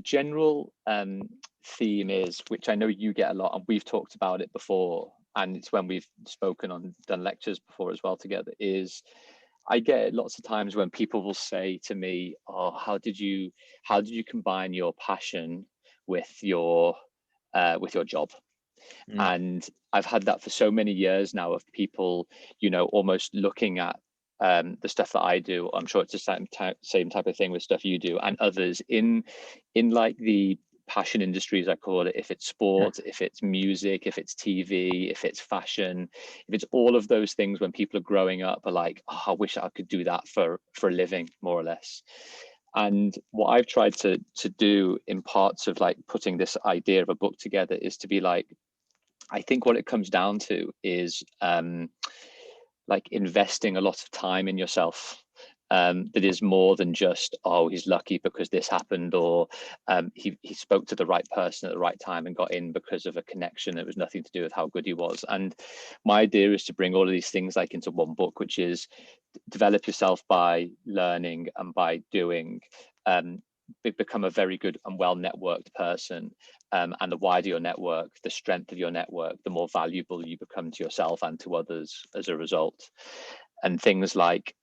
general theme is, which I know you get a lot, and we've talked about it before, and it's when we've spoken on, done lectures before as well together, is I get lots of times when people will say to me, "Oh, how did you combine your passion with your job?" And I've had that for so many years now, of people, almost looking at the stuff that I do. I'm sure it's the same type of thing with stuff you do and others in like the passion industries, I call it. If it's sport, if it's music, if it's TV, if it's fashion, if it's all of those things, when people are growing up are like, "Oh, I wish I could do that for a living," more or less. And what I've tried to do in parts of like putting this idea of a book together is to be like, I think what it comes down to is like investing a lot of time in yourself. That is more than just, "Oh, he's lucky because this happened," or he spoke to the right person at the right time and got in because of a connection. It was nothing to do with how good he was. And my idea is to bring all of these things like into one book, which is develop yourself by learning and by doing. Become a very good and well networked person, and the wider your network, the strength of your network, the more valuable you become to yourself and to others as a result. And things like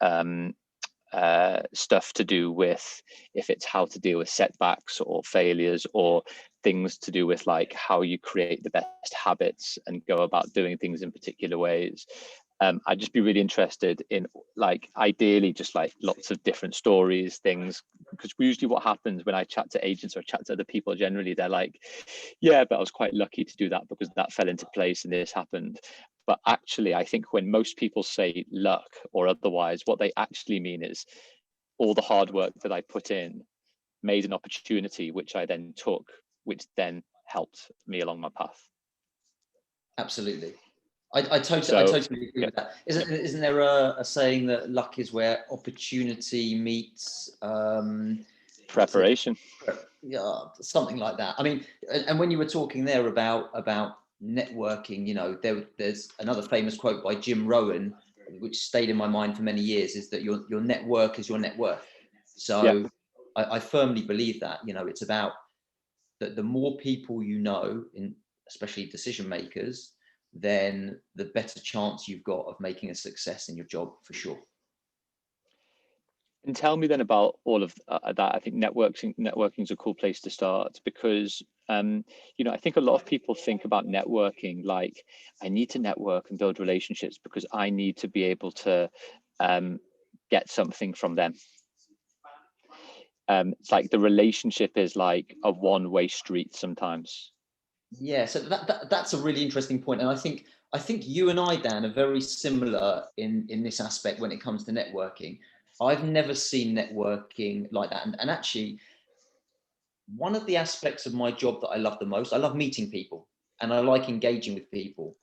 stuff to do with, if it's how to deal with setbacks or failures, or things to do with like how you create the best habits and go about doing things in particular ways. I'd just be really interested in, like, ideally just like lots of different stories, things, because usually what happens when I chat to agents or chat to other people generally, they're like, "Yeah, but I was quite lucky to do that because that fell into place and this happened." But actually, I think when most people say luck or otherwise, what they actually mean is all the hard work that I put in made an opportunity, which I then took, which then helped me along my path. Absolutely. I totally agree with that. Isn't there a saying that luck is where opportunity meets preparation? Yeah, something like that. I mean, and when you were talking there about networking, there's another famous quote by Jim Rohn, which stayed in my mind for many years, is that your network is your net worth. So yeah. I firmly believe that, it's about that the more people especially decision makers, then the better chance you've got of making a success in your job, for sure. And tell me then about all of that. I think networking is a cool place to start, because I think a lot of people think about networking like, I need to network and build relationships because I need to be able to get something from them. It's like the relationship is like a one-way street sometimes. Yeah, so that's a really interesting point, and I think you and I, Dan, are very similar in this aspect when it comes to networking. I've never seen networking like that, and actually, one of the aspects of my job that I love the most, I love meeting people, and I like engaging with people.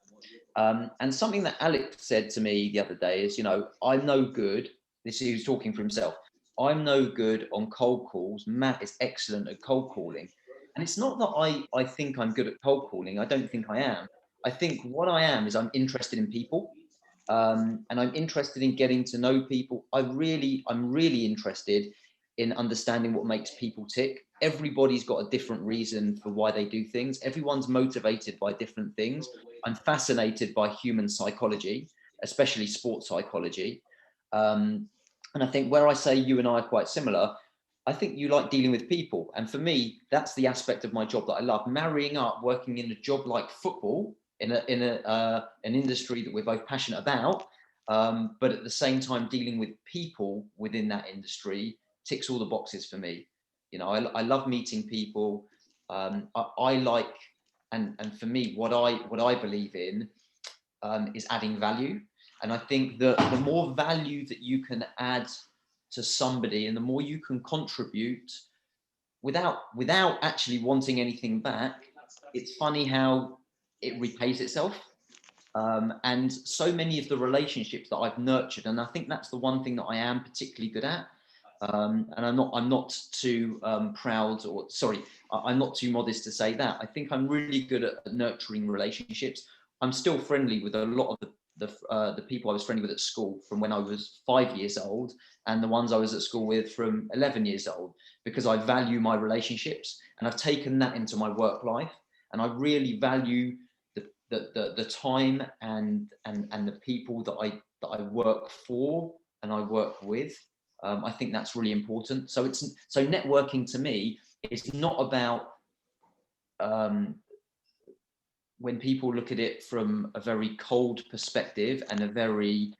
And something that Alex said to me the other day is, I'm no good. He was talking for himself. I'm no good on cold calls. Matt is excellent at cold calling. And it's not that I think I'm good at cold calling. I don't think I am. I think what I am is I'm interested in people. And I'm interested in getting to know people. I'm really interested in understanding what makes people tick. Everybody's got a different reason for why they do things. Everyone's motivated by different things. I'm fascinated by human psychology, especially sports psychology. And I think where I say you and I are quite similar, I think you like dealing with people. And for me, that's the aspect of my job that I love. Marrying up working in a job like football, in an industry that we're both passionate about, but at the same time dealing with people within that industry ticks all the boxes for me. I love meeting people. I like, and for me, what I believe in is adding value. And I think that the more value that you can add to somebody, and the more you can contribute without actually wanting anything back, it's funny how it repays itself. And so many of the relationships that I've nurtured, and I think that's the one thing that I am particularly good at. And I'm not too proud, or sorry, I'm not too modest to say that. I think I'm really good at nurturing relationships. I'm still friendly with a lot of the people I was friendly with at school from when I was 5 years old, and the ones I was at school with from 11 years old, because I value my relationships, and I've taken that into my work life, and I really value the time and the people that I work for and I work with. I think that's really important. So networking to me is not about, when people look at it from a very cold perspective and a very,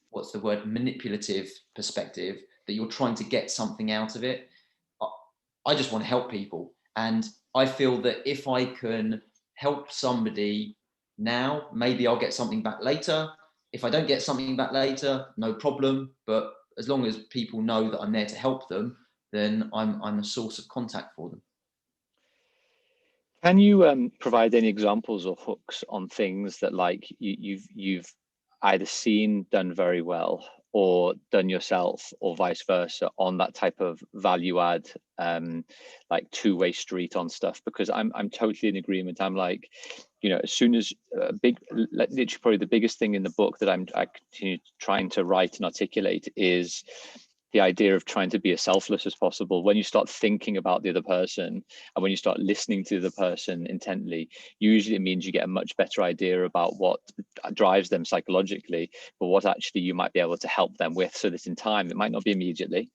what's the word, manipulative perspective, that you're trying to get something out of it. I just want to help people, and I feel that if I can help somebody now, maybe I'll get something back later. If I don't get something back later, no problem, but as long as people know that I'm there to help them, then I'm a source of contact for them. Can you provide any examples or hooks on things that like you've either seen done very well or done yourself, or vice versa, on that type of value add, like two-way street on stuff? Because I'm totally in agreement. I'm like, you know, as soon as literally probably the biggest thing in the book that I continue trying to write and articulate is the idea of trying to be as selfless as possible. When you start thinking about the other person and when you start listening to the other person intently, usually it means you get a much better idea about what drives them psychologically, but what actually you might be able to help them with, so that in time, it might not be immediately,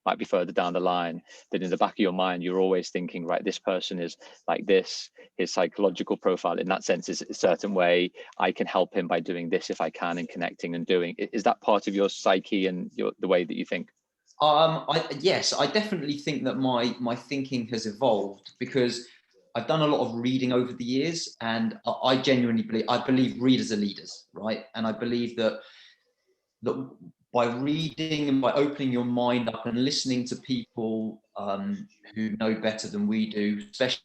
might be further down the line, that in the back of your mind, you're always thinking, right, this person is like this, his psychological profile in that sense is a certain way. I can help him by doing this if I can, and connecting and doing. Is that part of your psyche and the way that you think? Yes, I definitely think that my thinking has evolved, because I've done a lot of reading over the years, and I genuinely believe readers are leaders, right? And I believe that by reading and by opening your mind up and listening to people who know better than we do, especially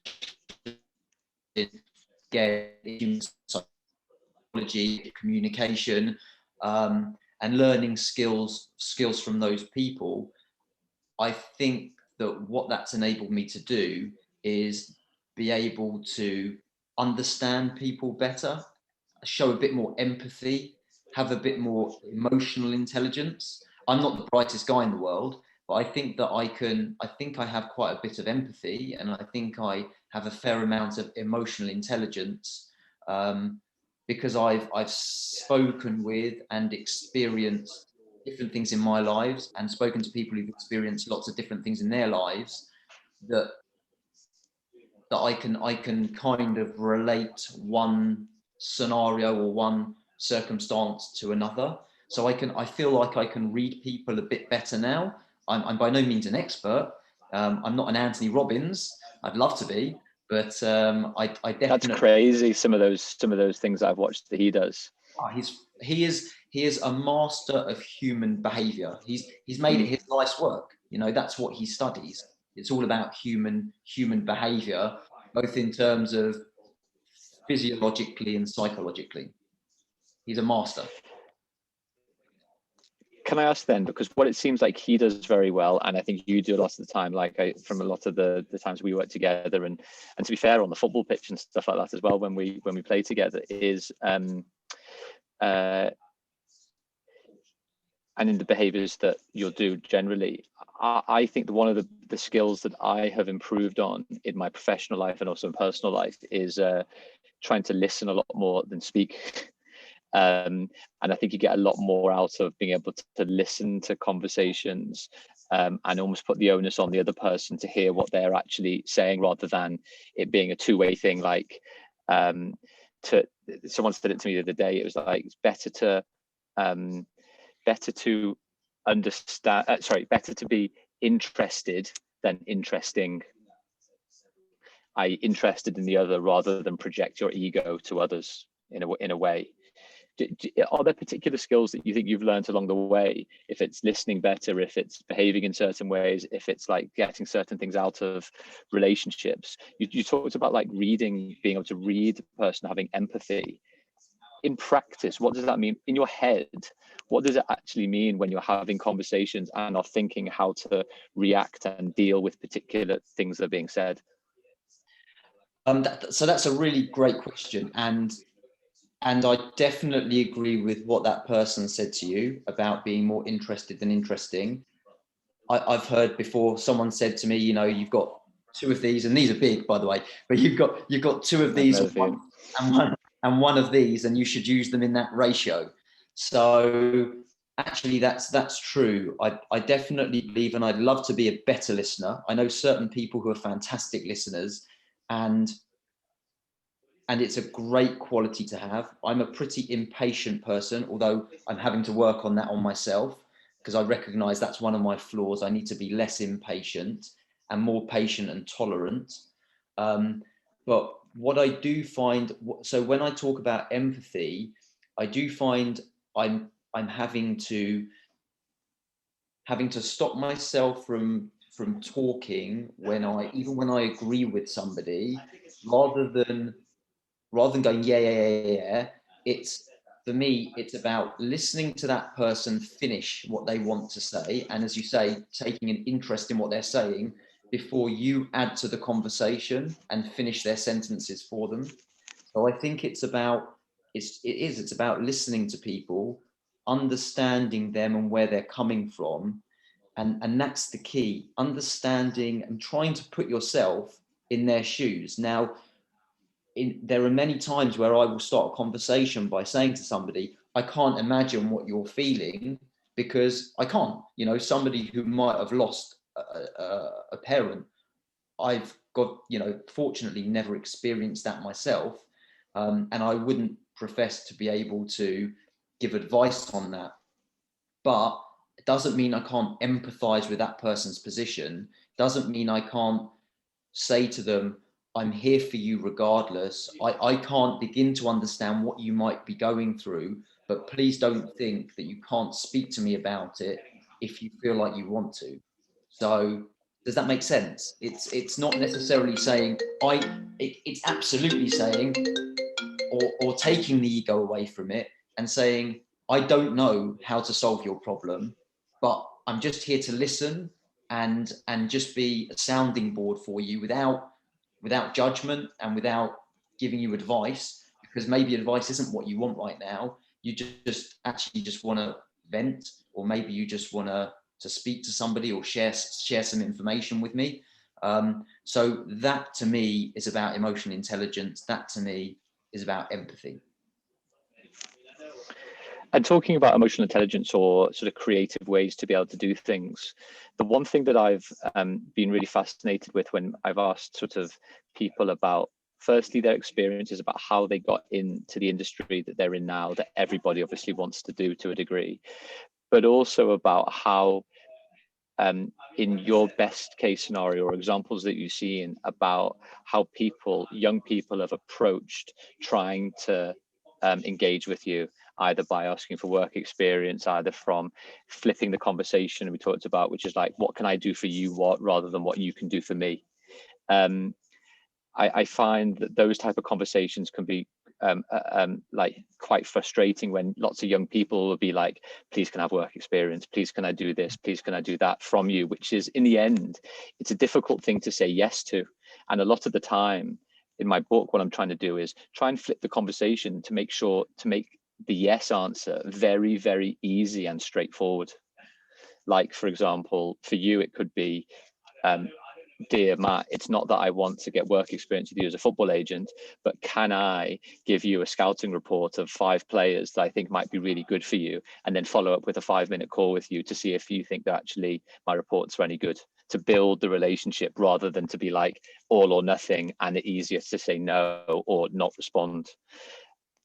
in psychology, communication, and learning skills from those people, I think that what that's enabled me to do is be able to understand people better, show a bit more empathy, have a bit more emotional intelligence. I'm not the brightest guy in the world, but I think that I think I have quite a bit of empathy, and I think I have a fair amount of emotional intelligence, because I've spoken with and experienced different things in my lives, and spoken to people who've experienced lots of different things in their lives, that I can kind of relate one scenario or one circumstance to another. So I feel like I can read people a bit better now. I'm by no means an expert. I'm not an Anthony Robbins. I'd love to be, but I definitely. That's crazy. Some of those things I've watched that he does. He is a master of human behavior. He's made it his life's work. You know, that's what he studies. It's all about human behavior, both in terms of physiologically and psychologically. He's a master. Can I ask then, because what it seems like he does very well, and I think you do a lot of the time, like from a lot of the times we work together, and to be fair, on the football pitch and stuff like that as well, when we play together, is and in the behaviors that you'll do generally, I think that one of the skills that I have improved on in my professional life and also in personal life is trying to listen a lot more than speak. And I think you get a lot more out of being able to listen to conversations, and almost put the onus on the other person to hear what they're actually saying, rather than it being a two-way thing. Like, someone said it to me the other day. It was like, it's better to understand. Better to be interested than interesting. Interested in the other, rather than project your ego to others in a way. Are there particular skills that you think you've learned along the way? If it's listening better, if it's behaving in certain ways, if it's like getting certain things out of relationships. You talked about like reading, being able to read the person, having empathy. In practice, what does that mean in your head? What does it actually mean when you're having conversations and are thinking how to react and deal with particular things that are being said? So that's a really great question, and And I definitely agree with what that person said to you about being more interested than interesting. I've heard before someone said to me, you know, you've got two of these, and these are big, by the way, but you've got two of these and one of these, and you should use them in that ratio. So actually, that's true. I definitely believe, and I'd love to be a better listener. I know certain people who are fantastic listeners, and it's a great quality to have. I'm a pretty impatient person, although I'm having to work on that on myself, because I recognize that's one of my flaws. I need to be less impatient and more patient and tolerant. But what I do find, so when I talk about empathy, I do find I'm having to stop myself from talking when even when I agree with somebody, rather than going, yeah, yeah, yeah, yeah, yeah. It's, for me, it's about listening to that person finish what they want to say. And as you say, taking an interest in what they're saying before you add to the conversation and finish their sentences for them. So I think it's about, it's about listening to people, understanding them and where they're coming from. And that's the key, understanding and trying to put yourself in their shoes. Now, there are many times where I will start a conversation by saying to somebody, I can't imagine what you're feeling, because I can't. You know, somebody who might have lost a parent, I've got, you know, fortunately never experienced that myself. And I wouldn't profess to be able to give advice on that. But it doesn't mean I can't empathize with that person's position. Doesn't mean I can't say to them, I'm here for you regardless. I can't begin to understand what you might be going through, but please don't think that you can't speak to me about it if you feel like you want to. So does that make sense? It's not necessarily saying it's absolutely saying, or taking the ego away from it and saying, I don't know how to solve your problem, but I'm just here to listen and just be a sounding board for you without judgment and without giving you advice, because maybe advice isn't what you want right now. You just actually just want to vent, or maybe you just want to speak to somebody or share some information with me. So that to me is about emotional intelligence. That to me is about empathy. And talking about emotional intelligence or sort of creative ways to be able to do things, the one thing that I've been really fascinated with when I've asked sort of people about, firstly, their experiences about how they got into the industry that they're in now, that everybody obviously wants to do to a degree, but also about how, in your best case scenario or examples that you've seen, about how young people have approached trying to engage with you, either by asking for work experience, either from flipping the conversation we talked about, which is like, what can I do for you, rather than what you can do for me. I find that those type of conversations can be like quite frustrating, when lots of young people will be like, please can I have work experience, please can I do this, please can I do that from you, which is, in the end, it's a difficult thing to say yes to. And a lot of the time in my book, what I'm trying to do is try and flip the conversation to make the yes answer very, very easy and straightforward. Like, for example, for you, it could be, dear Matt, it's not that I want to get work experience with you as a football agent, but can I give you a scouting report of 5 players that I think might be really good for you, and then follow up with a 5-minute call with you to see if you think that actually my reports are any good, to build the relationship rather than to be like all or nothing, and the easiest to say no or not respond.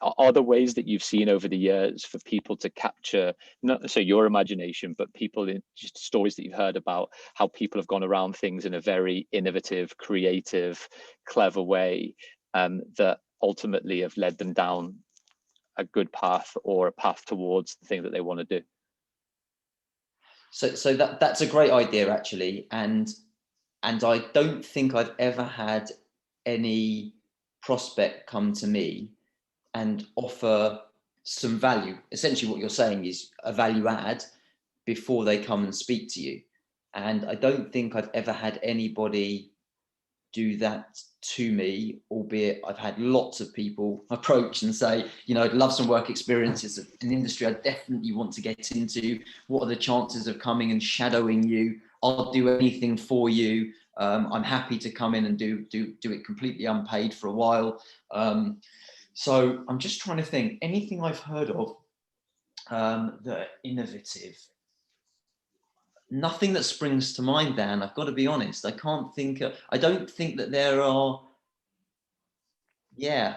Are there ways that you've seen over the years for people to capture, not necessarily your imagination, but people in just stories that you've heard about how people have gone around things in a very innovative, creative, clever way, that ultimately have led them down a good path, or a path towards the thing that they want to do? So that's a great idea, actually, and I don't think I've ever had any prospect come to me and offer some value. Essentially, what you're saying is a value add before they come and speak to you. And I don't think I've ever had anybody do that to me, albeit I've had lots of people approach and say, you know, I'd love some work experiences of an industry I definitely want to get into. What are the chances of coming and shadowing you? I'll do anything for you. I'm happy to come in and do it completely unpaid for a while. So I'm just trying to think, anything I've heard of that are innovative. Nothing that springs to mind, Dan. I've got to be honest. I don't think that there are. Yeah,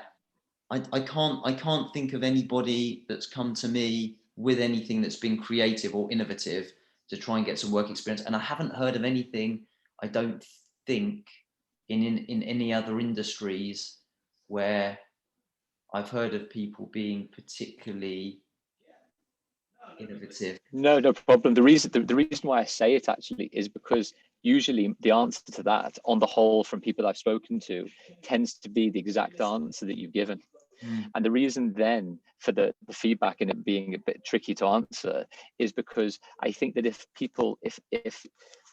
I can't think of anybody that's come to me with anything that's been creative or innovative to try and get some work experience. And I haven't heard of anything, I don't think, in any other industries where I've heard of people being particularly innovative. No, no problem. The reason why I say it actually is because usually the answer to that, on the whole, from people I've spoken to, tends to be the exact answer that you've given. And the reason then for the feedback and it being a bit tricky to answer is because I think that if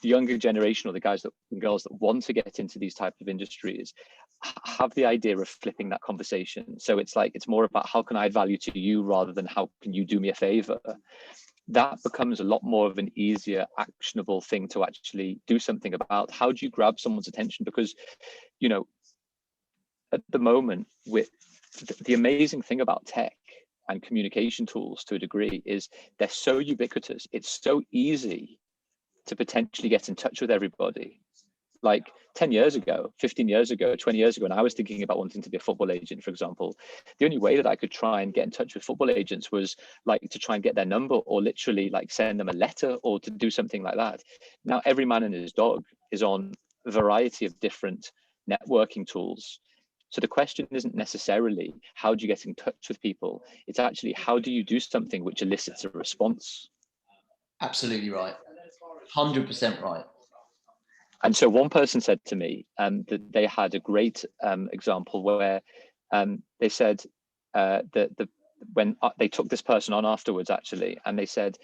the younger generation or the guys and girls that want to get into these type of industries have the idea of flipping that conversation. So it's like, it's more about how can I add value to you rather than how can you do me a favor. That becomes a lot more of an easier, actionable thing to actually do something about. How do you grab someone's attention? Because, you know, at the moment, with the amazing thing about tech and communication tools to a degree is they're so ubiquitous. It's so easy to potentially get in touch with everybody. Like 10 years ago, 15 years ago, 20 years ago, and I was thinking about wanting to be a football agent, for example, the only way that I could try and get in touch with football agents was like to try and get their number or literally like send them a letter or to do something like that. Now, every man and his dog is on a variety of different networking tools. So the question isn't necessarily how do you get in touch with people? It's actually how do you do something which elicits a response? Absolutely right. 100% right. And so one person said to me that they had a great example where they said that when they took this person on afterwards, actually, and they said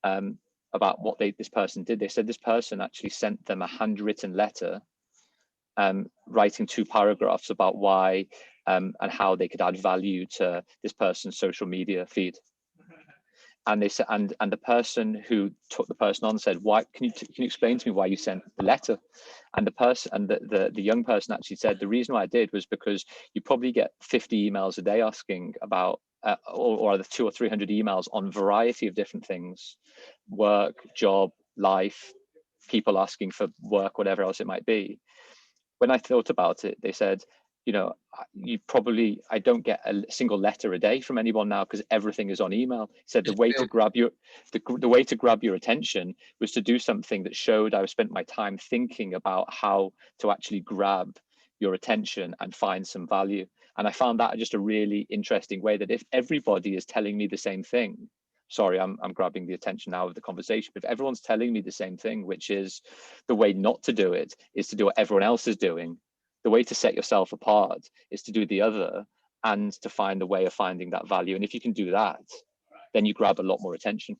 about what this person did. They said this person actually sent them a handwritten letter writing 2 paragraphs about why and how they could add value to this person's social media feed. And they said, and the person who took the person on said, "Why can you explain to me why you sent the letter?" And the person and the young person actually said, "The reason why I did was because you probably get 50 emails a day asking about, or the 200 or 300 emails on a variety of different things, work, job, life, people asking for work, whatever else it might be." When I thought about it, they said, you know, I don't get a single letter a day from anyone now because everything is on email. Said the way to grab your attention was to do something that showed I spent my time thinking about how to actually grab your attention and find some value. And I found that just a really interesting way that if everybody is telling me the same thing, sorry, I'm grabbing the attention now of the conversation, but if everyone's telling me the same thing, which is the way not to do it is to do what everyone else is doing. The way to set yourself apart is to do the other and to find a way of finding that value. And if you can do that, then you grab a lot more attention.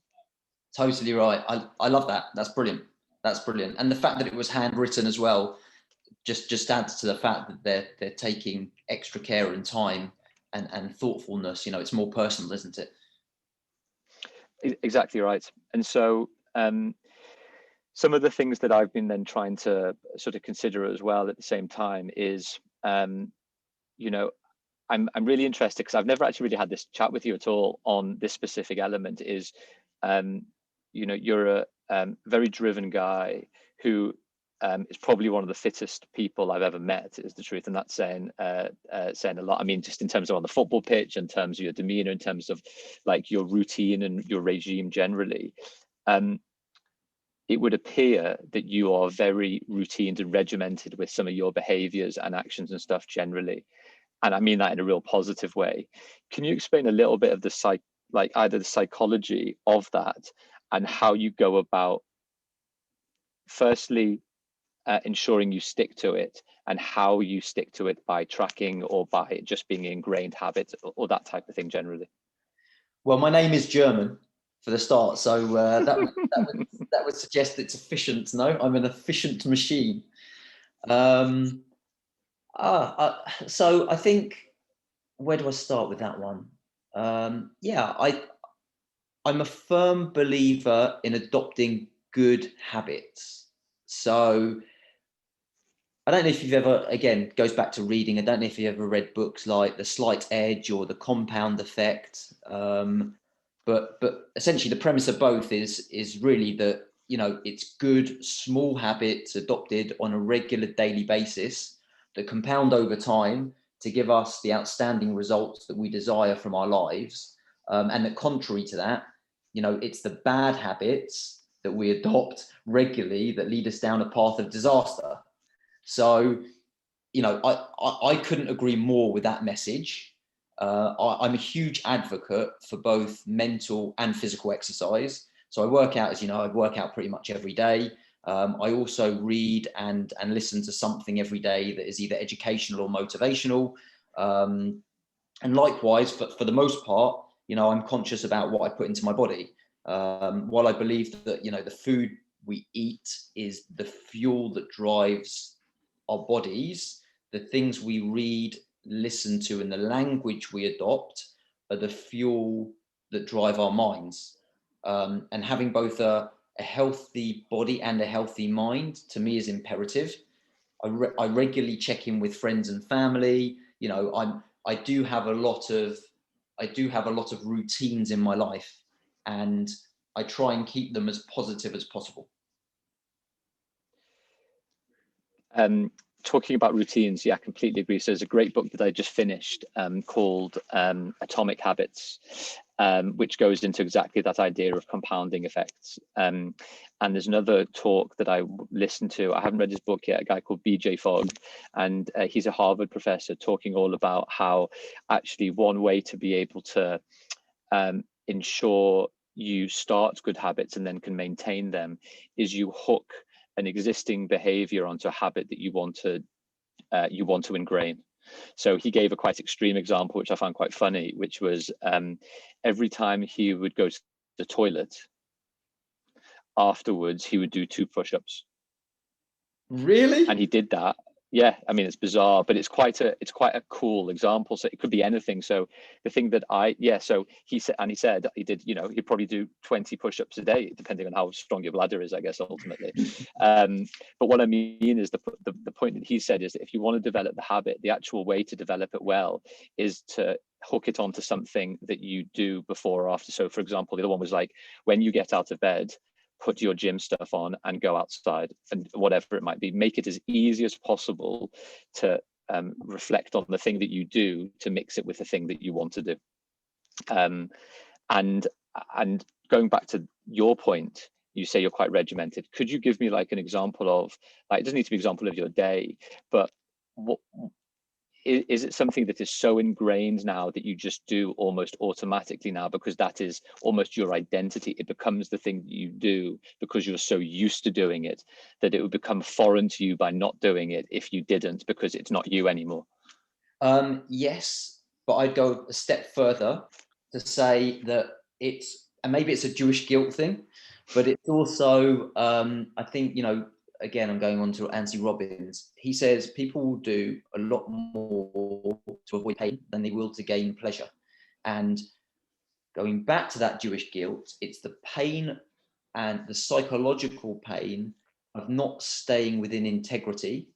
Totally right. I love that. That's brilliant. That's brilliant. And the fact that it was handwritten as well, just adds to the fact that they're taking extra care and time and thoughtfulness. You know, it's more personal, isn't it? Exactly right. And so some of the things that I've been then trying to sort of consider as well at the same time is, you know, I'm really interested because I've never actually really had this chat with you at all on this specific element is, you know, you're a very driven guy who is probably one of the fittest people I've ever met, is the truth. And that's saying a lot. I mean, just in terms of on the football pitch, in terms of your demeanor, in terms of like your routine and your regime generally. It would appear that you are very routined and regimented with some of your behaviors and actions and stuff generally. And I mean that in a real positive way. Can you explain a little bit of either the psychology of that and how you go about, firstly, ensuring you stick to it and how you stick to it by tracking or by it just being ingrained habit or that type of thing generally? Well, my name is German for the start, so that would suggest it's efficient. No, I'm an efficient machine. So I think, where do I start with that one? Yeah, I'm a firm believer in adopting good habits. So I don't know if you've ever, again, goes back to reading. I don't know if you ever read books like The Slight Edge or The Compound Effect. But essentially the premise of both is really that, you know, it's good small habits adopted on a regular daily basis that compound over time to give us the outstanding results that we desire from our lives. And that contrary to that, you know, it's the bad habits that we adopt regularly that lead us down a path of disaster. So, you know, I couldn't agree more with that message. I'm a huge advocate for both mental and physical exercise. So I work out, as you know, I work out pretty much every day. I also read and listen to something every day that is either educational or motivational. And likewise, for the most part, you know, I'm conscious about what I put into my body. While I believe that, you know, the food we eat is the fuel that drives our bodies, the things we read, listen to, and the language we adopt are the fuel that drive our minds. And having both a healthy body and a healthy mind, to me, is imperative. I regularly check in with friends and family. You know, I do have a lot of routines in my life, and I try and keep them as positive as possible. Talking about routines, yeah, I completely agree. So there's a great book that I just finished called Atomic Habits, which goes into exactly that idea of compounding effects. And there's another talk that I listened to. I haven't read his book yet, a guy called BJ Fogg, and he's a Harvard professor talking all about how actually one way to be able to ensure you start good habits and then can maintain them is you hook an existing behavior onto a habit that you want to ingrain. So he gave a quite extreme example, which I found quite funny, which was every time he would go to the toilet, afterwards he would do 2 push-ups. Really? And he did that. Yeah, I mean, it's bizarre, but it's quite a cool example. So it could be anything. So the thing that so he said he did, you know, he'd probably do 20 push-ups a day, depending on how strong your bladder is, I guess, ultimately. But what I mean is the point that he said is that if you want to develop the habit, the actual way to develop it well is to hook it onto something that you do before or after. So for example, the other one was like, when you get out of bed, put your gym stuff on and go outside, and whatever it might be, make it as easy as possible to reflect on the thing that you do to mix it with the thing that you want to do. And going back to your point, you say you're quite regimented. Could you give me like an example of, like, it doesn't need to be an example of your day, but what is it something that is so ingrained now that you just do almost automatically now because that is almost your identity? It becomes the thing that you do because you're so used to doing it that it would become foreign to you by not doing it if you didn't, because it's not you anymore. Yes, but I'd go a step further to say that and maybe it's a Jewish guilt thing, but it's also, I think, you know, again, I'm going on to Anthony Robbins. He says people will do a lot more to avoid pain than they will to gain pleasure. And going back to that Jewish guilt, it's the pain and the psychological pain of not staying within integrity.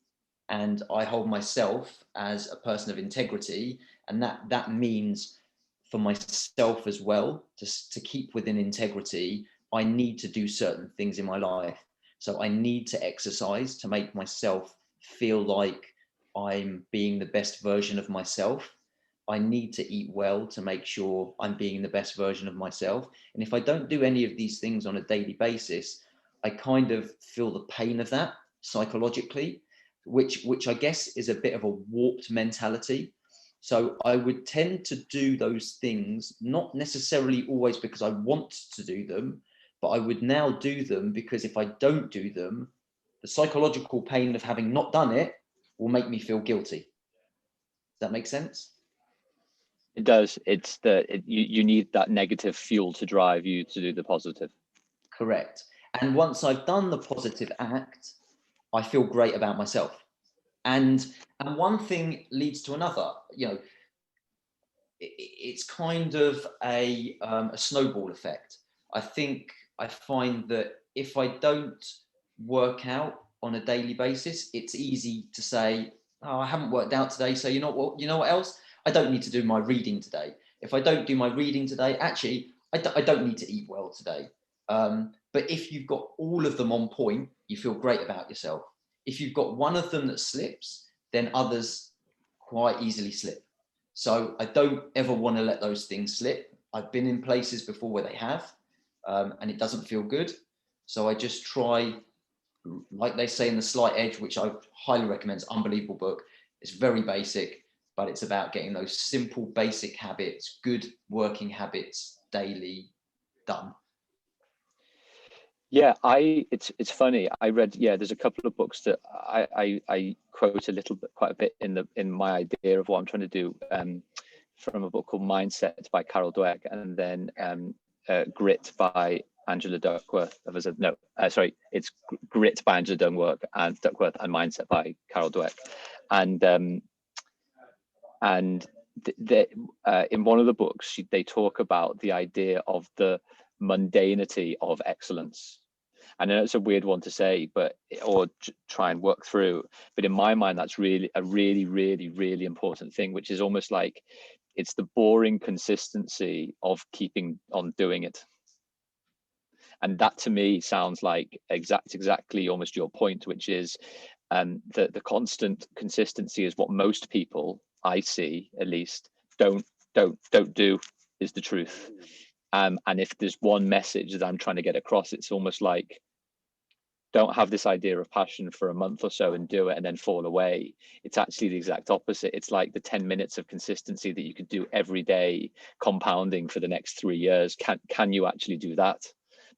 And I hold myself as a person of integrity, and that means for myself as well, to keep within integrity, I need to do certain things in my life. So I need to exercise to make myself feel like I'm being the best version of myself. I need to eat well to make sure I'm being the best version of myself. And if I don't do any of these things on a daily basis, I kind of feel the pain of that psychologically, which I guess is a bit of a warped mentality. So I would tend to do those things, not necessarily always because I want to do them, but I would now do them because if I don't do them, the psychological pain of having not done it will make me feel guilty. Does that make sense? It does. You need that negative fuel to drive you to do the positive. Correct. And once I've done the positive act, I feel great about myself. And one thing leads to another. It's kind of a snowball effect. I find that if I don't work out on a daily basis, it's easy to say, oh, I haven't worked out today, so you know what else? I don't need to do my reading today. If I don't do my reading today, actually, I don't need to eat well today. But if you've got all of them on point, you feel great about yourself. If you've got one of them that slips, then others quite easily slip. So I don't ever want to let those things slip. I've been in places before where they have, and it doesn't feel good. So I just try, like they say in The Slight Edge, which I highly recommend. It's an unbelievable book. It's very basic, but it's about getting those simple, basic habits, good working habits daily done. Yeah, it's funny. I read, there's a couple of books that I quote a little bit, quite a bit in my idea of what I'm trying to do, from a book called Mindset by Carol Dweck, and then Grit by Angela Duckworth. It's Grit by Angela Duckworth and Mindset by Carol Dweck, and in one of the books they talk about the idea of the mundanity of excellence. I know it's a weird one to say, or try and work through, but in my mind, that's really a really, really, really important thing, which is almost like it's the boring consistency of keeping on doing it. And that to me sounds like exactly almost your point, which is the constant consistency is what most people I see, at least, don't do, is the truth. And if there's one message that I'm trying to get across, it's almost like, don't have this idea of passion for a month or so and do it and then fall away. It's actually the exact opposite. It's like the 10 minutes of consistency that you could do every day, compounding for the next 3 years. Can you actually do that?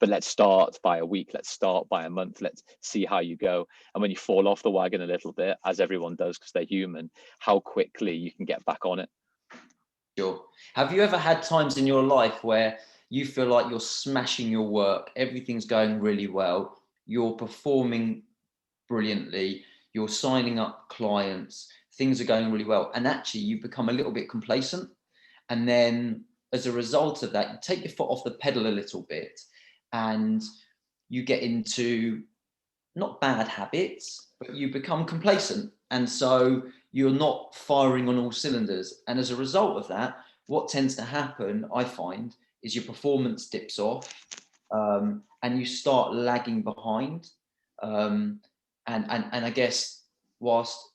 But let's start by a week. Let's start by a month. Let's see how you go. And when you fall off the wagon a little bit, as everyone does because they're human, how quickly you can get back on it. Sure. Have you ever had times in your life where you feel like you're smashing your work, everything's going really well, you're performing brilliantly, you're signing up clients, things are going really well, and actually you become a little bit complacent, and then as a result of that, you take your foot off the pedal a little bit, and you get into not bad habits, but you become complacent, and so you're not firing on all cylinders, and as a result of that, what tends to happen, I find, is your performance dips off, and you start lagging behind. And I guess whilst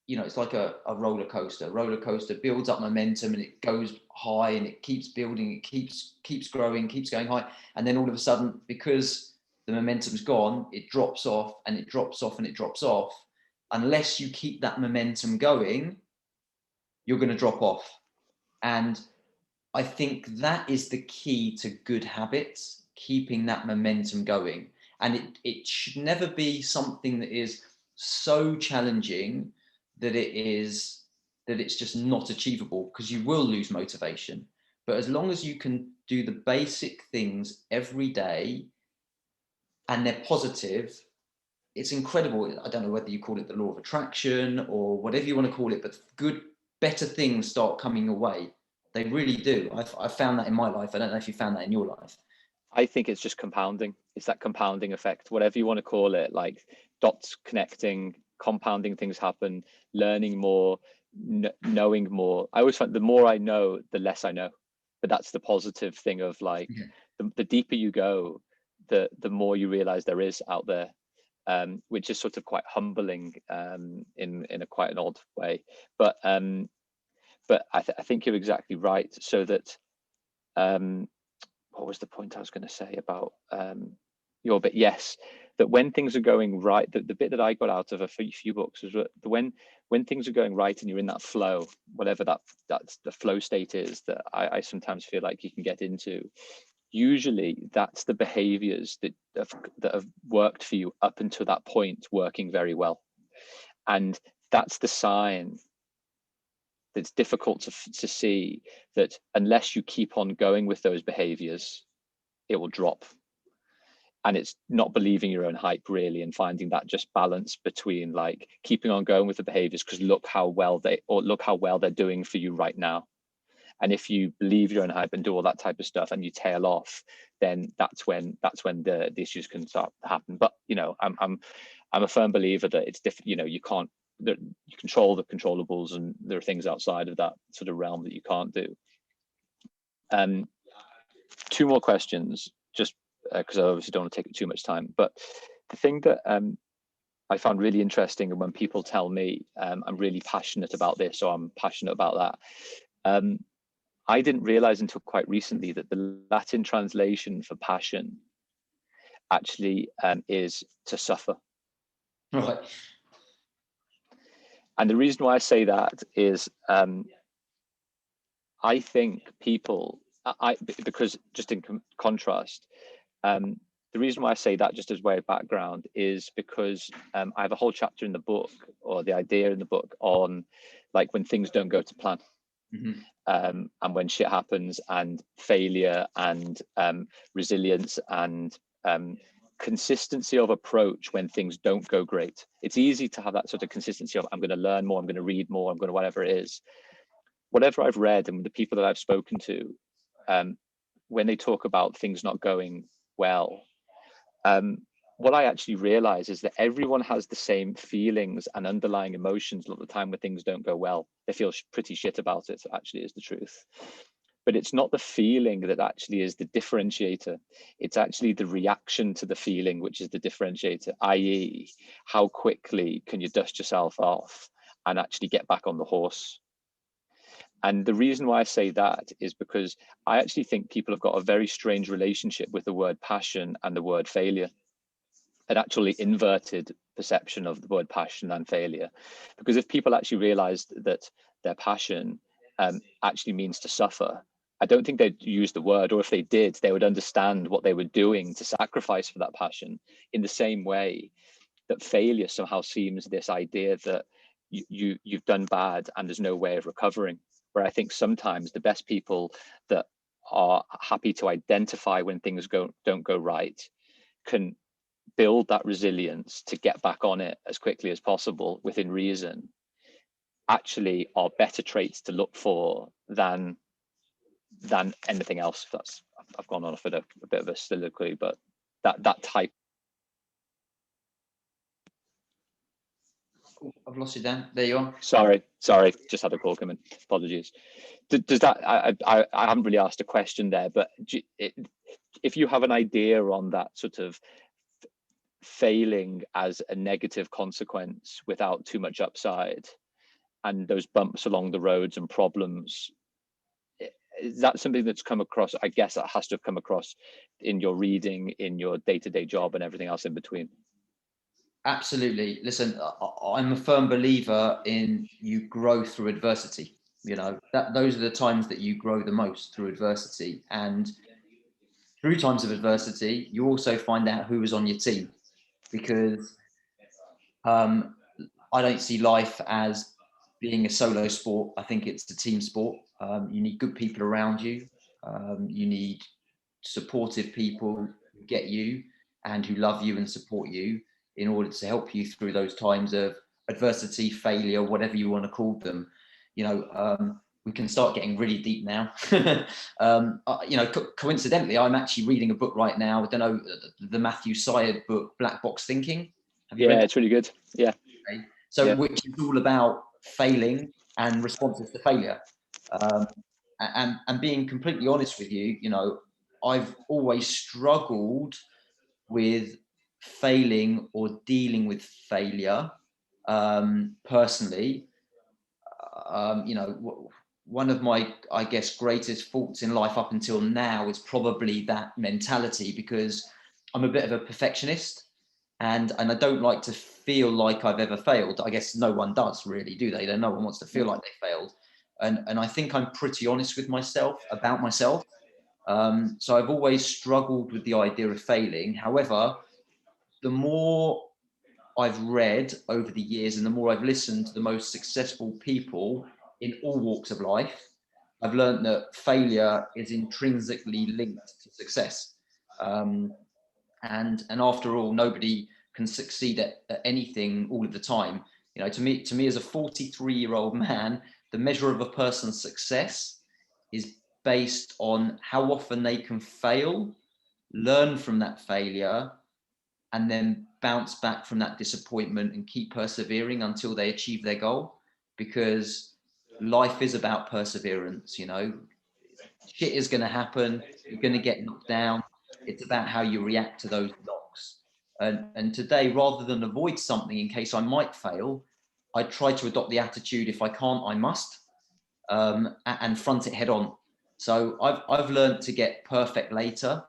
it's like a roller coaster. Roller coaster builds up momentum and it goes high and it keeps building, it keeps growing, keeps going high, and then all of a sudden, because the momentum's gone, it drops off and it drops off and it drops off. Unless you keep that momentum going, you're going to drop off. And I think that is the key to good habits, keeping that momentum going. And it should never be something that is so challenging that it's just not achievable, because you will lose motivation. But as long as you can do the basic things every day and they're positive, it's incredible. I don't know whether you call it the law of attraction or whatever you want to call it, but better things start coming your way. They really do. I've found that in my life. I don't know if you found that in your life. I think it's just compounding. It's that compounding effect, whatever you want to call it, like dots connecting, compounding things happen, learning more, knowing more. I always find the more I know, the less I know. But that's the positive thing of like, the deeper you go, the more you realize there is out there, which is sort of quite humbling, in a quite an odd way. But I think you're exactly right. So that, what was the point I was going to say about your bit? Yes, that when things are going right, the bit that I got out of a few books was that when things are going right and you're in that flow, whatever that's the flow state is that I sometimes feel like you can get into. Usually, that's the behaviors that have worked for you up until that point working very well, and that's the sign. It's difficult to see that unless you keep on going with those behaviors, it will drop. And it's not believing your own hype really, and finding that just balance between like keeping on going with the behaviors because look how well they're doing for you right now. And if you believe your own hype and do all that type of stuff and you tail off, then that's when the issues can start to happen. But you know, I'm a firm believer that it's different. You know, you can't, you control the controllables, and there are things outside of that sort of realm that you can't do. Two more questions, just because I obviously don't want to take too much time. But the thing that I found really interesting, and when people tell me I'm really passionate about this or I'm passionate about that, I didn't realize until quite recently that the Latin translation for passion actually is to suffer. Right. And the reason why I say that is I think people, because just in contrast, the reason why I say that just as way of background is because I have a whole chapter in the book, or the idea in the book, on like when things don't go to plan. Mm-hmm. And when shit happens, and failure, and resilience, and consistency of approach when things don't go great. It's easy to have that sort of consistency of I'm going to learn more, I'm going to read more, I'm going to whatever it is. Whatever I've read and the people that I've spoken to, when they talk about things not going well, what I actually realize is that everyone has the same feelings and underlying emotions a lot of the time when things don't go well. They feel pretty shit about it, actually, is the truth. But it's not the feeling that actually is the differentiator. It's actually the reaction to the feeling, which is the differentiator, i.e., how quickly can you dust yourself off and actually get back on the horse? And the reason why I say that is because I actually think people have got a very strange relationship with the word passion and the word failure, an actually inverted perception of the word passion and failure. Because if people actually realized that their passion actually means to suffer, I don't think they'd use the word, or if they did, they would understand what they were doing to sacrifice for that passion, in the same way that failure somehow seems this idea that you've done bad and there's no way of recovering. Where I think sometimes the best people that are happy to identify when things don't go right can build that resilience to get back on it as quickly as possible within reason, actually are better traits to look for than anything else. That's, I've gone on for a bit of a soliloquy, but that type. I've lost you, Dan. There you are. Sorry, just had a call come in. Apologies. Does that, I haven't really asked a question there, but if you have an idea on that sort of failing as a negative consequence without too much upside, and those bumps along the roads and problems, is that something that's come across? I guess that has to have come across in your reading, in your day-to-day job, and everything else in between. Absolutely. Listen, I'm a firm believer in you grow through adversity. You know, that those are the times that you grow the most, through adversity. And through times of adversity, you also find out who is on your team, because I don't see life as being a solo sport. I think it's a team sport. You need good people around you. You need supportive people who get you and who love you and support you in order to help you through those times of adversity, failure, whatever you want to call them. You know, we can start getting really deep now. You know, coincidentally, I'm actually reading a book right now. I don't know, the Matthew Syed book, Black Box Thinking. Have you read that? It's really good. Yeah. Okay. So, yeah. which is all about failing and responses to failure. And being completely honest with you, you know, I've always struggled with failing or dealing with failure personally. You know, one of my, I guess, greatest faults in life up until now is probably that mentality, because I'm a bit of a perfectionist, and I don't like to feel like I've ever failed. I guess no one does really, do they? No one wants to feel like they failed. And I think I'm pretty honest with myself about myself. So I've always struggled with the idea of failing. However, the more I've read over the years and the more I've listened to the most successful people in all walks of life, I've learned that failure is intrinsically linked to success. And after all, nobody can succeed at anything all of the time. You know, to me as a 43-year-old man, the measure of a person's success is based on how often they can fail, learn from that failure, and then bounce back from that disappointment and keep persevering until they achieve their goal. Because life is about perseverance, you know. Shit is going to happen. You're going to get knocked down. It's about how you react to those knocks. And today, rather than avoid something in case I might fail, I try to adopt the attitude, if I can't, I must, and front it head on. So I've learned to get perfect later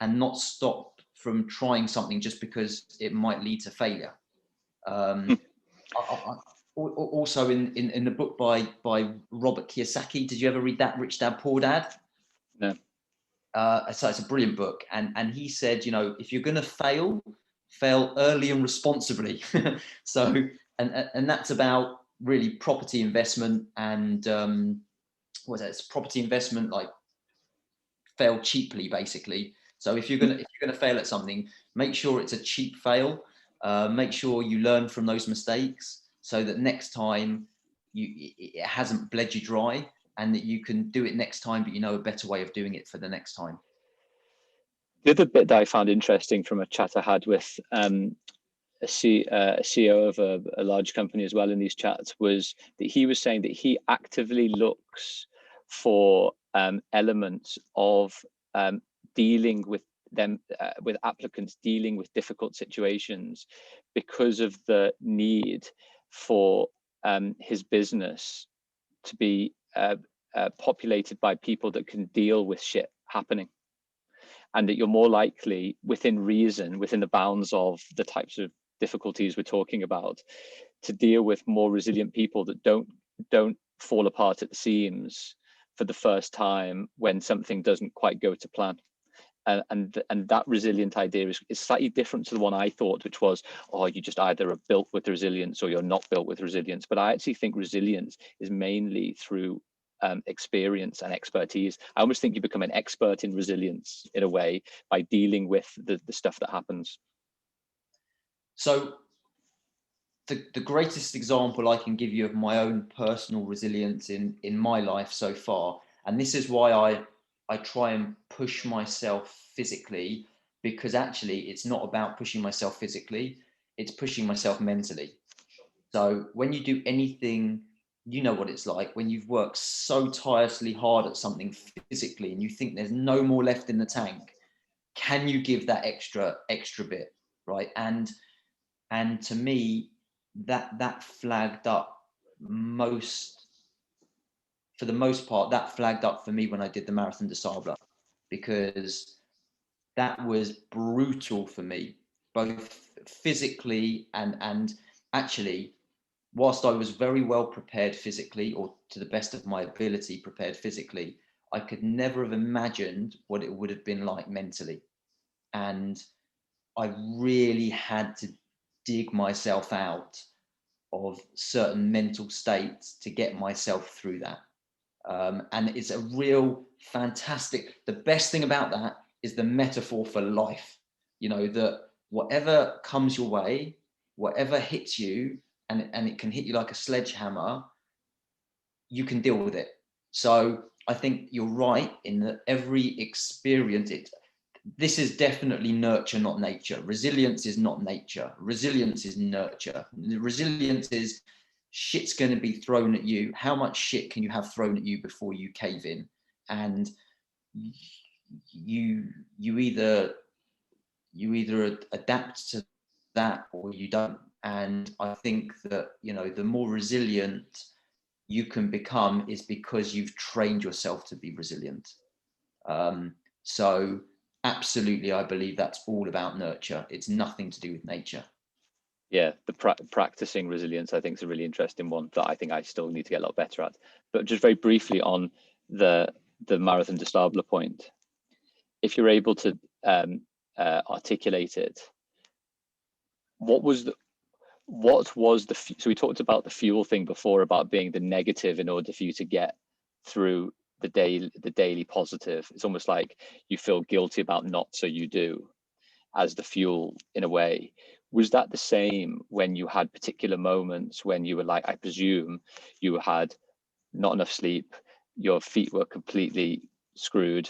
and not stop from trying something just because it might lead to failure. Also in the book by Robert Kiyosaki, did you ever read that, Rich Dad Poor Dad? No. So it's a brilliant book, and he said, you know, if you're going to fail early and responsibly. So and that's about really property investment and what's that? It's property investment, like fail cheaply, basically. So if you're gonna fail at something, make sure it's a cheap fail. Make sure you learn from those mistakes so that next time it hasn't bled you dry, and that you can do it next time, but you know a better way of doing it for the next time. The other bit that I found interesting from a chat I had with a CEO of a large company as well in these chats was that he was saying that he actively looks for elements of dealing with them, with applicants dealing with difficult situations, because of the need for his business to be populated by people that can deal with shit happening. And that you're more likely, within reason, within the bounds of the types of difficulties we're talking about, to deal with more resilient people that don't fall apart at the seams for the first time when something doesn't quite go to plan. And that resilient idea is slightly different to the one I thought, which was, oh, you just either are built with resilience or you're not built with resilience. But I actually think resilience is mainly through experience and expertise. I almost think you become an expert in resilience in a way by dealing with the stuff that happens. So the greatest example I can give you of my own personal resilience in my life so far, and this is why I try and push myself physically, because actually it's not about pushing myself physically, it's pushing myself mentally. So when you do anything, you know what it's like when you've worked so tirelessly hard at something physically and you think there's no more left in the tank. Can you give that extra bit, right? And to me, that flagged up for the most part, that flagged up for me when I did the Marathon des Sables, because that was brutal for me, both physically and actually, whilst I was very well prepared physically, or to the best of my ability prepared physically, I could never have imagined what it would have been like mentally. And I really had to dig myself out of certain mental states to get myself through that. And it's a real fantastic, the best thing about that is the metaphor for life. You know, that whatever comes your way, whatever hits you, and it can hit you like a sledgehammer, you can deal with it. So I think you're right in that every experience, this is definitely nurture, not nature. Resilience is not nature. Resilience is nurture. Resilience is shit's going to be thrown at you. How much shit can you have thrown at you before you cave in? And you either adapt to that or you don't. And I think that, you know, the more resilient you can become is because you've trained yourself to be resilient. So absolutely, I believe that's all about nurture. It's nothing to do with nature. Yeah, the practicing resilience, I think, is a really interesting one that I think I still need to get a lot better at. But just very briefly on the Marathon des Sables point, if you're able to articulate it, what was the so we talked about the fuel thing before, about being the negative in order for you to get through the daily positive. It's almost like you feel guilty about not, so you do. as the fuel in a way. Was that the same when you had particular moments when you were like, I presume you had not enough sleep, your feet were completely screwed,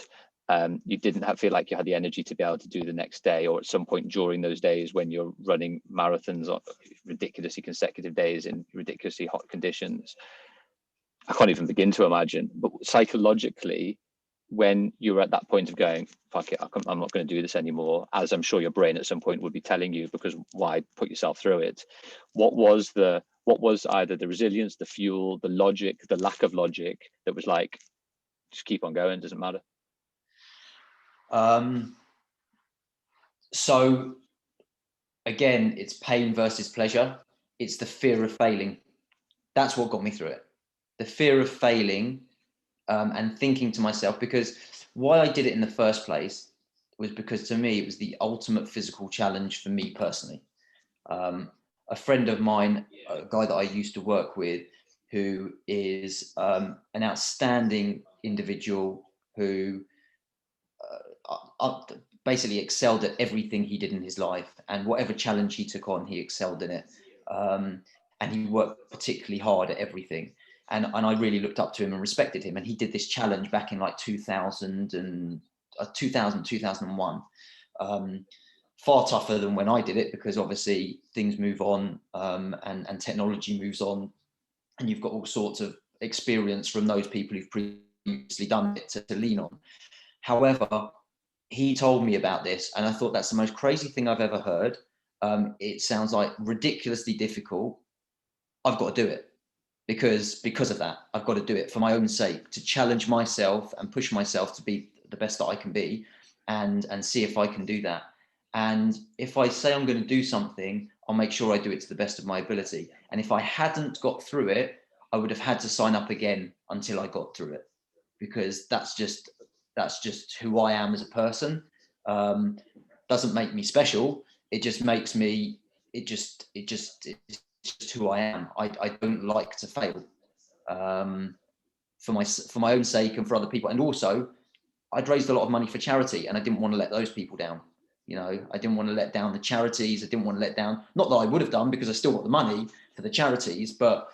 you didn't feel like you had the energy to be able to do the next day, or at some point during those days when you're running marathons on ridiculously consecutive days in ridiculously hot conditions? I can't even begin to imagine. But psychologically, when you're at that point of going, fuck it, I'm not going to do this anymore, as I'm sure your brain at some point would be telling you, because why put yourself through it? What was either the resilience, the fuel, the logic, the lack of logic that was like, just keep on going, doesn't matter? So again, it's pain versus pleasure. It's the fear of failing. That's what got me through it. The fear of failing, and thinking to myself, because why I did it in the first place was because to me, it was the ultimate physical challenge for me personally. A friend of mine, a guy that I used to work with, who is an outstanding individual who basically excelled at everything he did in his life, and whatever challenge he took on, he excelled in it. And he worked particularly hard at everything. And I really looked up to him and respected him. And he did this challenge back in like 2000, 2001. Far tougher than when I did it, because obviously things move on, and technology moves on, and you've got all sorts of experience from those people who've previously done it to lean on. However, he told me about this, and I thought that's the most crazy thing I've ever heard. It sounds like ridiculously difficult. I've got to do it because of that. I've got to do it for my own sake, to challenge myself and push myself to be the best that I can be, and see if I can do that. And if I say I'm going to do something, I'll make sure I do it to the best of my ability. And if I hadn't got through it, I would have had to sign up again until I got through it, because that's just who I am as a person. Doesn't make me special. It just makes me, it's just who I am. I don't like to fail, for my own sake and for other people. And also, I'd raised a lot of money for charity, and I didn't want to let those people down. You know, I didn't want to let down the charities. I didn't want to let down, not that I would have done, because I still got the money for the charities, but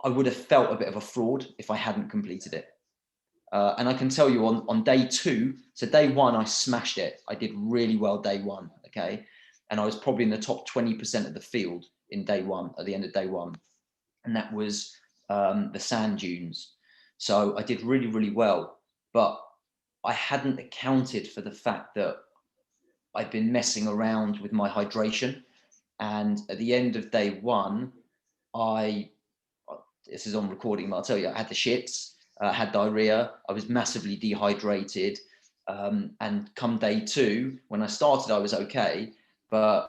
I would have felt a bit of a fraud if I hadn't completed it. And I can tell you on day two, so day one, I smashed it. I did really well day one, okay? And I was probably in the top 20% of the field in day one, at the end of day one. And that was the sand dunes. So I did really, really well. But I hadn't accounted for the fact that I'd been messing around with my hydration. And at the end of day one, this is on recording, but I'll tell you, I had the shits, had diarrhea, I was massively dehydrated. And come day two, when I started, I was okay, but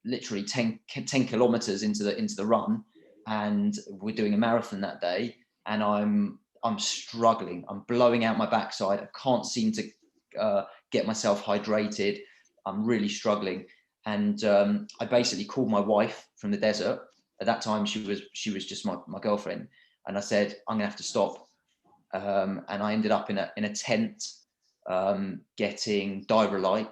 literally 10 kilometers into the run, and we're doing a marathon that day, and I'm struggling. I'm blowing out my backside. I can't seem to get myself hydrated. I'm really struggling. And I basically called my wife from the desert. At that time, she was just my girlfriend. And I said, I'm gonna have to stop. And I ended up in a tent, getting Diarrhea.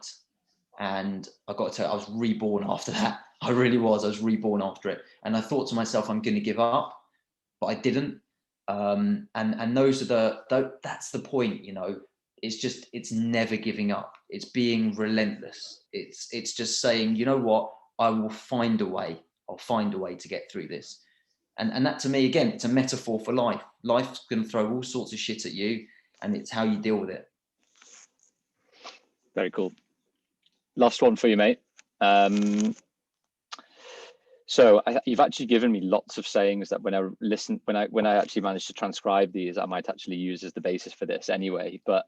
And I got to tell you, I was reborn after that. I really was. I was reborn after it. And I thought to myself, I'm going to give up, but I didn't. And that's the point, you know. It's never giving up. It's being relentless. It's just saying, you know what, I will find a way. I'll find a way to get through this. And that, to me, again, it's a metaphor for life. Life's going to throw all sorts of shit at you, and it's how you deal with it. Very cool. Last one for you, mate. So you've actually given me lots of sayings that when I actually managed to transcribe these, I might actually use as the basis for this anyway. But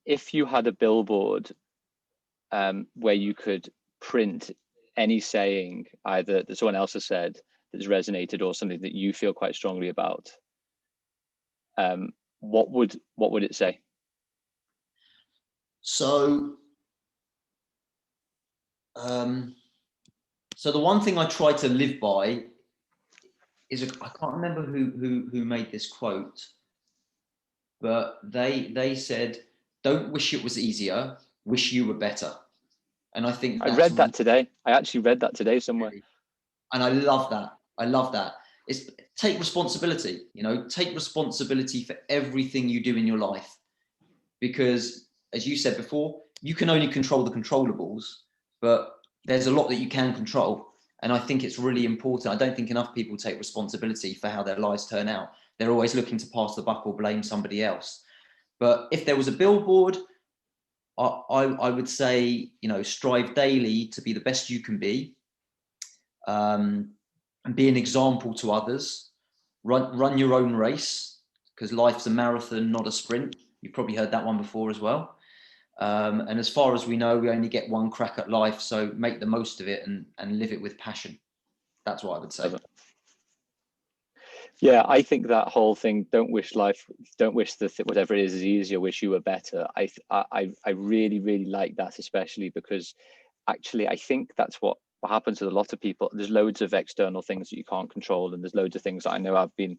if you had a billboard where you could print any saying, either that someone else has said that's resonated or something that you feel quite strongly about, what would it say? So the one thing I try to live by is, I can't remember who made this quote, but they said, Don't wish it was easier, wish you were better. And I think I that's read that today. I actually read that today somewhere. really, and I love that. I love that. It's take responsibility, take responsibility for everything you do in your life. Because as you said before, you can only control the controllables, but there's a lot that you can control. And I think it's really important. I don't think enough people take responsibility for how their lives turn out. They're always looking to pass the buck or blame somebody else. But if there was a billboard, I would say, strive daily to be the best you can be, and be an example to others. Run your own race, because life's a marathon, not a sprint. You've probably heard that one before as well. And as far as we know, we only get one crack at life, so make the most of it and live it with passion. That's what I would say. Yeah, I think that whole thing, don't wish whatever it is easier, wish you were better. I really, really like that, especially because actually I think that's what happens with a lot of people. There's loads of external things that you can't control, and there's loads of things that I know. I've been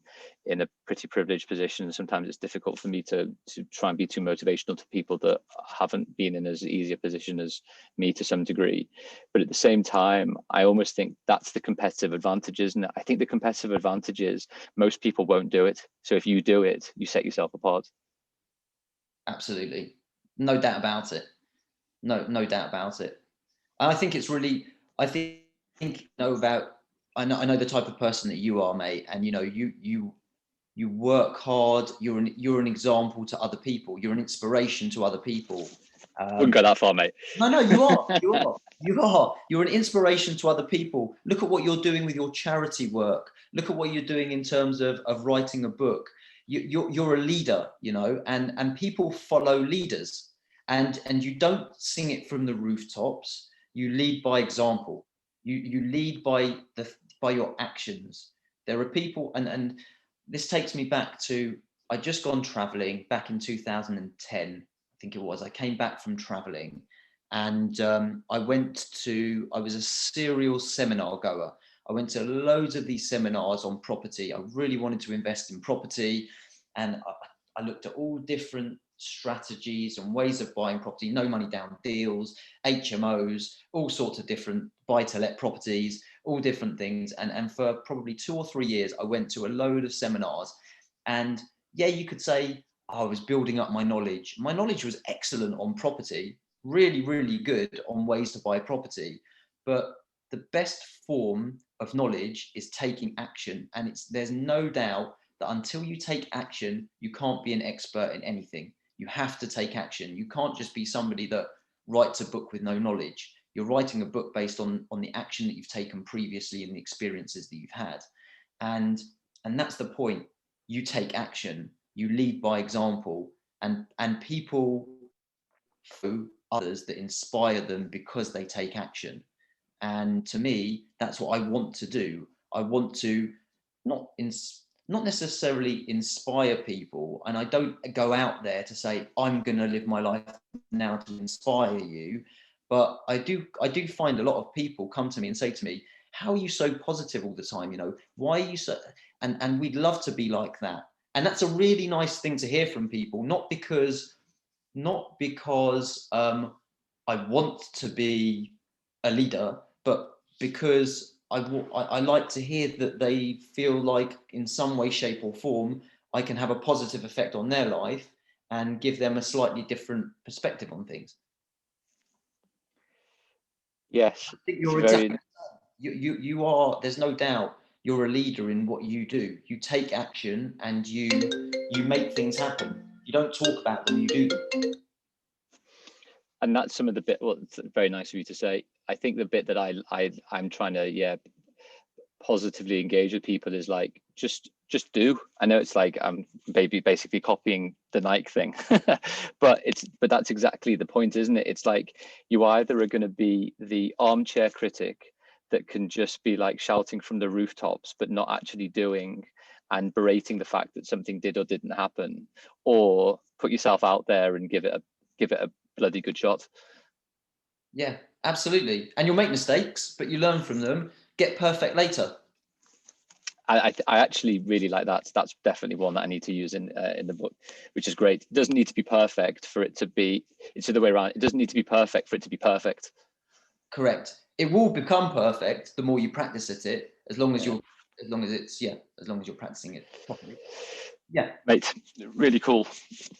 in a pretty privileged position. Sometimes it's difficult for me to try and be too motivational to people that haven't been in as easy a position as me to some degree. But at the same time, I almost think that's the competitive advantage, isn't it? I think the competitive advantage is most people won't do it. So if you do it, you set yourself apart. Absolutely. No doubt about it. No doubt about it. And I think it's really, I think about, I know the type of person that you are, mate. And you work hard. You're an example to other people. You're an inspiration to other people. Wouldn't go that far, mate. No, you are. You're an inspiration to other people. Look at what you're doing with your charity work. Look at what you're doing in terms of writing a book. You're a leader, and people follow leaders. And you don't sing it from the rooftops. You lead by example. You lead by your actions. There are people, and this takes me back to, I'd just gone traveling back in 2010. I think it was. I came back from traveling, and I was a serial seminar goer. I went to loads of these seminars on property. I really wanted to invest in property, and I looked at all different strategies and ways of buying property, no money down deals, HMOs, all sorts of different buy-to-let properties, all different things. And for probably 2 or 3 years, I went to a load of seminars. And yeah, you could say, I was building up my knowledge. My knowledge was excellent on property, really, really good on ways to buy property. But the best form of knowledge is taking action. And there's no doubt that until you take action, you can't be an expert in anything. You have to take action. You can't just be somebody that writes a book with no knowledge. You're writing a book based on the action that you've taken previously and the experiences that you've had. And that's the point. You take action, you lead by example, and people follow others that inspire them because they take action. And to me, that's what I want to do. I want to not necessarily inspire people, and I don't go out there to say I'm going to live my life now to inspire you, but I do find a lot of people come to me and say to me, how are you so positive all the time? Why are you so, and we'd love to be like that. And that's a really nice thing to hear from people, not because I want to be a leader, but because I like to hear that they feel like in some way, shape or form, I can have a positive effect on their life and give them a slightly different perspective on things. Yes, I think you're very. you are, there's no doubt, you're a leader in what you do. You take action and you make things happen. You don't talk about them, you do them. And that's some of the bit. Well, it's very nice of you to say. I think the bit that I'm trying to positively engage with people is like just do. I know it's like I'm basically copying the Nike thing, but that's exactly the point, isn't it? It's like you either are going to be the armchair critic that can just be like shouting from the rooftops but not actually doing and berating the fact that something did or didn't happen, or put yourself out there and give it a bloody good shot. Yeah, absolutely. And you'll make mistakes, but you learn from them, get perfect later. I actually really like that. That's definitely one that I need to use in the book, which is great. It doesn't need to be perfect for it to be. It's the other way around. It doesn't need to be perfect for it to be perfect. Correct. It will become perfect the more you practice at it, as long as Yeah. as long as you're practicing it properly. Yeah. Mate, really cool.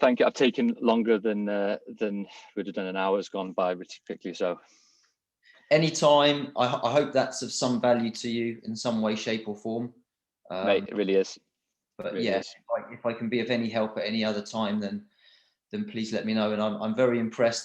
Thank you. I've taken longer than would have done. An hour's gone by pretty quickly. So Anytime. I hope that's of some value to you in some way, shape, or form. mate, it really is. But Really yeah, is. if I can be of any help at any other time, then please let me know. And I'm very impressed